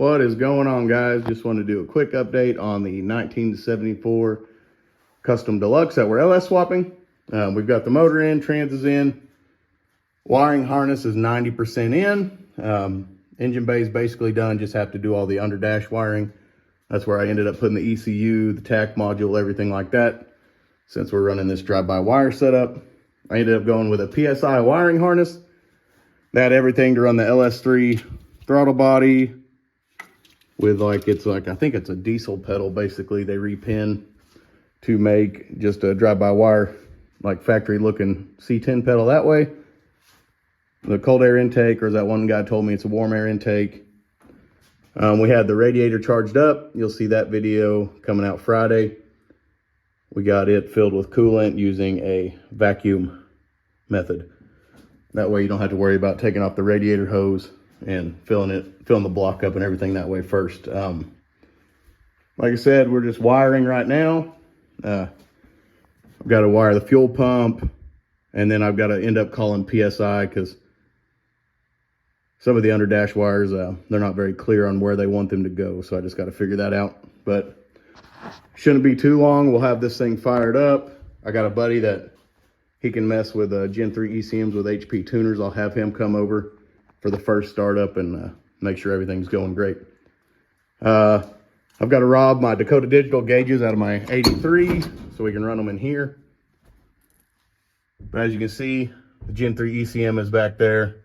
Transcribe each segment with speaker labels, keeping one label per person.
Speaker 1: What is going on, guys? Just want to do a quick update on the 1974 Custom Deluxe that we're LS swapping. We've got the motor in, trans is in, wiring harness is 90% in. Engine bay is basically done, just have to do all the under dash wiring. That's where I ended up putting the ECU, the TAC module, everything like that. Since we're running this drive-by-wire setup, I ended up going with a PSI wiring harness. That had everything to run the LS3 throttle body with I think it's a diesel pedal. Basically, they repin to make just a drive-by-wire, like factory-looking C10 pedal that way. The cold air intake, or as that one guy told me, it's a warm air intake. We had the radiator charged up. You'll see that video coming out Friday. We got it filled with coolant using a vacuum method. That way you don't have to worry about taking off the radiator hose and filling the block up and everything that way first. Like I said, we're just wiring right now. I've got to wire the fuel pump, and then I've got to end up calling PSI because some of the under dash wires, they're not very clear on where they want them to go. So I just got to figure that out, but shouldn't be too long. We'll have this thing fired up. I got a buddy that he can mess with Gen 3 ECMs with HP tuners. I'll have him come over for the first startup and make sure everything's going great. I've got to rob my Dakota Digital gauges out of my 83 so we can run them in here. But as you can see, the Gen 3 ECM is back there.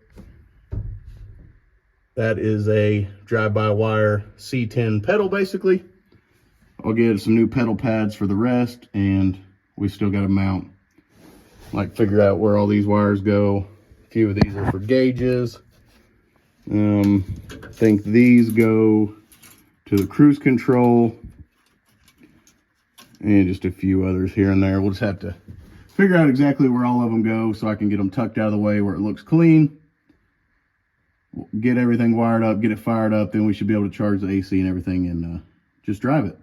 Speaker 1: That is a drive-by-wire C10 pedal, basically. I'll get some new pedal pads for the rest, and we still got to mount, figure out where all these wires go. A few of these are for gauges. I think these go to the cruise control, and just a few others here and there. We'll just have to figure out exactly where all of them go so I can get them tucked out of the way where it looks clean. Get everything wired up, get it fired up, then we should be able to charge the AC and everything and just drive it.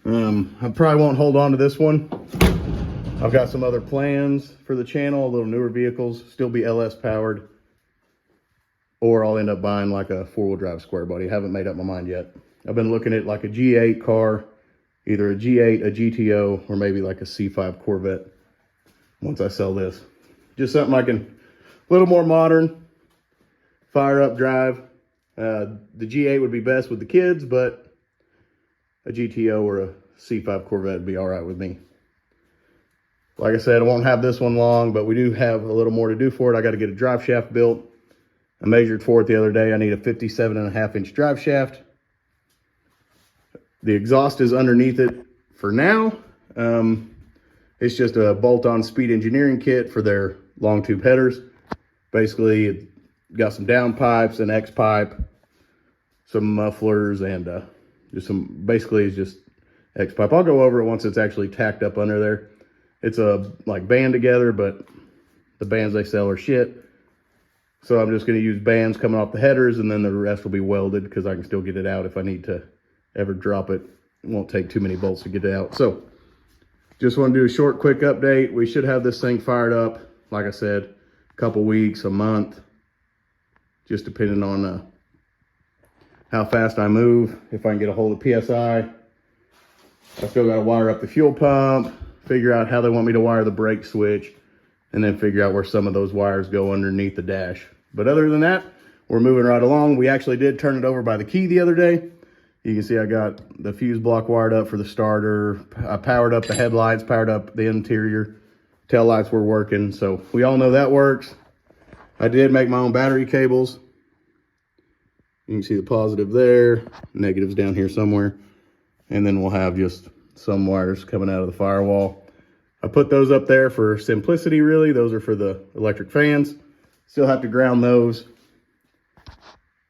Speaker 1: I probably won't hold on to this one. I've got some other plans for the channel, a little newer vehicles, still be LS powered, or I'll end up buying like a four-wheel drive square body. Haven't made up my mind yet. I've been looking at like a G8 car, either a G8, a GTO, or maybe like a C5 Corvette once I sell this. Just something I can, a little more modern, fire up drive. The G8 would be best with the kids, but a GTO or a C5 Corvette would be all right with me. Like I said, I won't have this one long, but we do have a little more to do for it. I got to get a drive shaft built. I measured for it the other day. I need a 57.5-inch drive shaft. The exhaust is underneath it for now. It's just a bolt-on speed engineering kit for their long tube headers. Basically, it got some down pipes, an X pipe, some mufflers, and basically it's just X pipe. I'll go over it once it's actually tacked up under there. It's a band together, but the bands they sell are shit. So I'm just going to use bands coming off the headers, and then the rest will be welded because I can still get it out if I need to ever drop it. It won't take too many bolts to get it out. So just want to do a short, quick update. We should have this thing fired up, like I said, a couple weeks, a month, just depending on how fast I move. If I can get a hold of PSI. I still got to wire up the fuel pump, figure out how they want me to wire the brake switch, and then figure out where some of those wires go underneath the dash. But other than that, we're moving right along. We actually did turn it over by the key the other day. You can see I got the fuse block wired up for the starter. I powered up the headlights, powered up the interior. Tail lights were working, so we all know that works. I did make my own battery cables. You can see the positive there, negatives down here somewhere. And then we'll have just some wires coming out of the firewall. I put those up there for simplicity, really. Those are for the electric fans. Still have to ground those,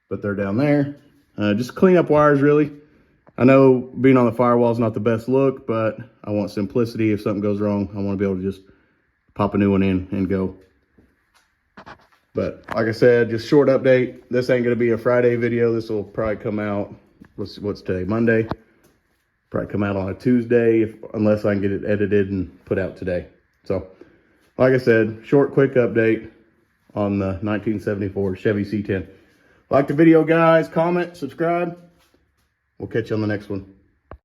Speaker 1: but they're down there. Just clean up wires, really. I know being on the firewall is not the best look, but I want simplicity. If something goes wrong, I want to be able to just pop a new one in and go. But like I said, just short update. This ain't going to be a Friday video. This will probably come out, what's today, Monday? Probably come out on a Tuesday, unless I can get it edited and put out today. So, like I said, short, quick update on the 1974 Chevy C10. Like the video, guys. Comment, subscribe. We'll catch you on the next one.